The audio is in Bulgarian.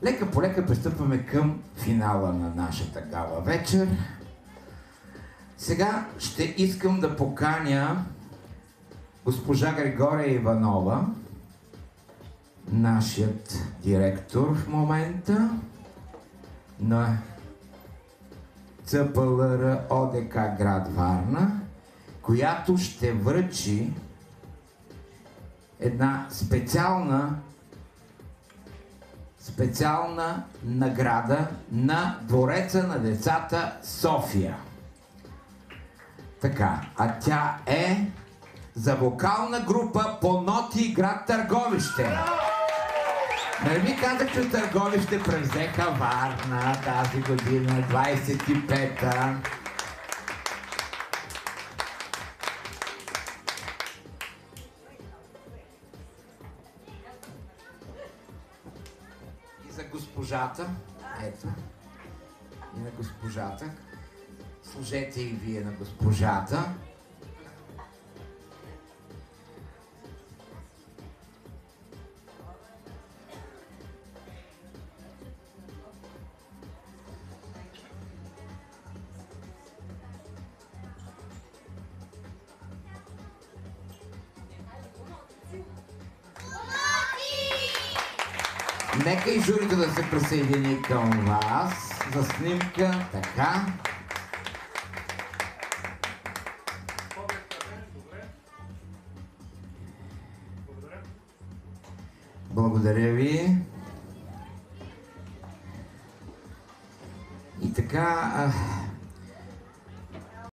Лека по лека пристъпваме към финала на нашата гала вечер. Сега ще искам да поканя госпожа Григория Иванова, нашият директор в момента на ЦПЛР ОДК град Варна, която ще връчи една специална награда на Двореца на децата София. Така, а тя е за вокална група по ноти град Търговище. Нали ми казах, че Търговище превзеха Варна тази година, 25-та. И за госпожата, ето, и на госпожата. Служете и вие на госпожата. Нека и журито да се присъедини към вас за снимка, така. Благодаря ви. И така...